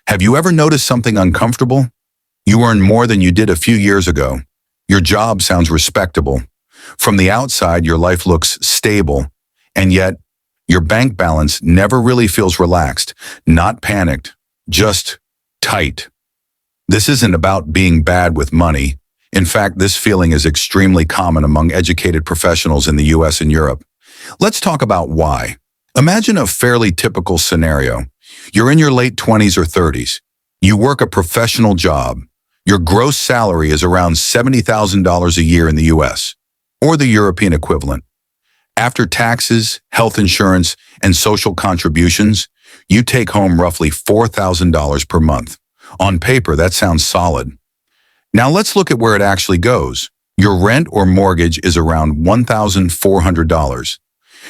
Have you ever noticed something uncomfortable? You earn more than you did a few years ago. Your job sounds respectable. From the outside, your life looks stable, and yet your bank balance never really feels relaxed, not panicked, just tight. This isn't about being bad with money. In fact, this feeling is extremely common among educated professionals in the US and Europe. Let's talk about why. Imagine a fairly typical scenario. You're in your late 20s or 30s. You work a professional job. Your gross salary is around $70,000 a year in the US, or the European equivalent. After taxes, health insurance, and social contributions, you take home roughly $4,000 per month. On paper, that sounds solid. Now let's look at where it actually goes. Your rent or mortgage is around $1,400.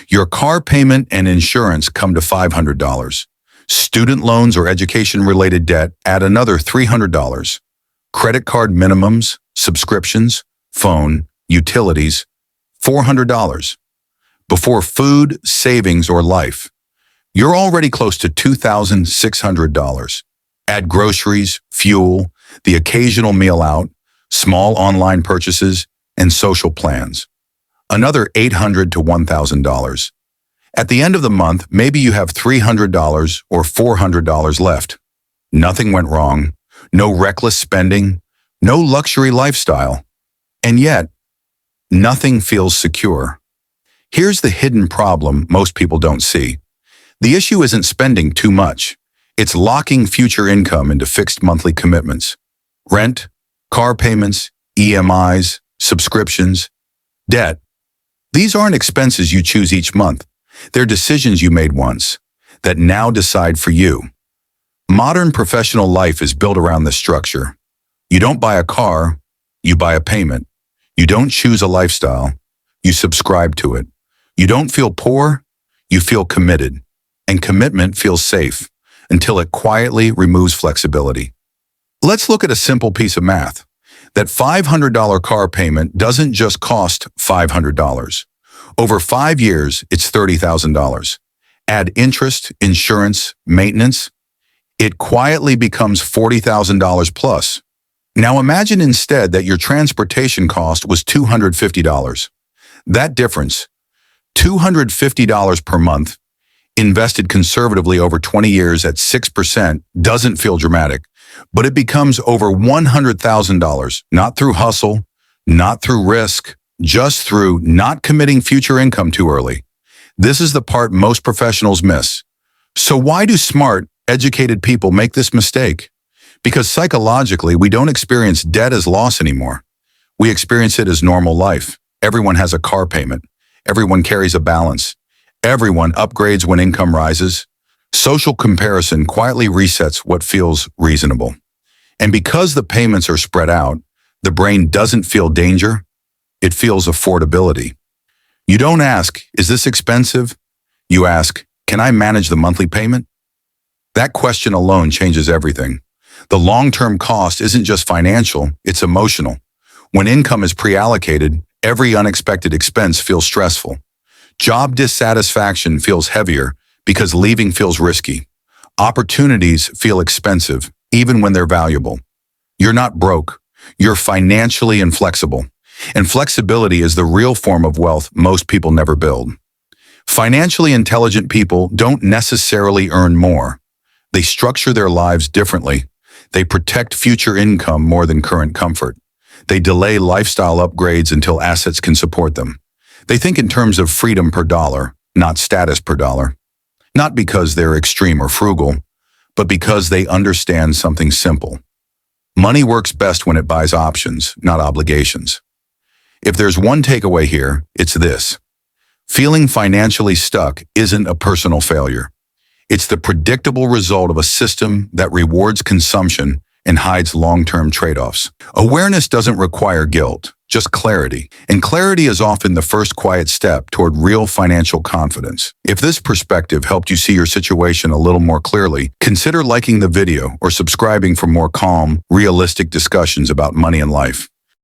Your car payment and insurance come to $500. Student loans or education-related debt add another $300. Credit card minimums, subscriptions, phone, utilities, $400. Before food, savings, or life, you're already close to $2,600. Add groceries, fuel, the occasional meal out, small online purchases, and social plans. Another $800 to $1,000. At the end of the month, maybe you have $300 or $400 left. Nothing went wrong, no reckless spending, no luxury lifestyle. And yet, nothing feels secure. Here's the hidden problem most people don't see. The issue isn't spending too much. It's locking future income into fixed monthly commitments. Rent, car payments, EMIs, subscriptions, debt. These aren't expenses you choose each month. They're decisions you made once that now decide for you. Modern professional life is built around this structure. You don't buy a car, you buy a payment. You don't choose a lifestyle, you subscribe to it. You don't feel poor, you feel committed. And commitment feels safe until it quietly removes flexibility. Let's look at a simple piece of math. That $500 car payment doesn't just cost $500. Over 5 years, it's $30,000. Add interest, insurance, maintenance. It quietly becomes $40,000 plus. Now imagine instead that your transportation cost was $250. That difference, $250 per month, invested conservatively over 20 years at 6%, doesn't feel dramatic, but it becomes over $100,000, not through hustle, not through risk, just through not committing future income too early. This is the part most professionals miss. So why do smart, educated people make this mistake? Because psychologically, we don't experience debt as loss anymore. We experience it as normal life. Everyone has a car payment. Everyone carries a balance. Everyone upgrades when income rises. Social comparison quietly resets what feels reasonable. And because the payments are spread out, the brain doesn't feel danger. It feels affordability. You don't ask, is this expensive? You ask, can I manage the monthly payment? That question alone changes everything. The long-term cost isn't just financial, it's emotional. When income is pre-allocated, every unexpected expense feels stressful. Job dissatisfaction feels heavier because leaving feels risky. Opportunities feel expensive, even when they're valuable. You're not broke. You're financially inflexible. And flexibility is the real form of wealth most people never build. Financially intelligent people don't necessarily earn more. They structure their lives differently. They protect future income more than current comfort. They delay lifestyle upgrades until assets can support them. They think in terms of freedom per dollar, not status per dollar. Not because they're extreme or frugal, but because they understand something simple. Money works best when it buys options, not obligations. If there's one takeaway here, it's this. Feeling financially stuck isn't a personal failure. It's the predictable result of a system that rewards consumption and hides long-term trade-offs. Awareness doesn't require guilt, just clarity. And clarity is often the first quiet step toward real financial confidence. If this perspective helped you see your situation a little more clearly, consider liking the video or subscribing for more calm, realistic discussions about money and life.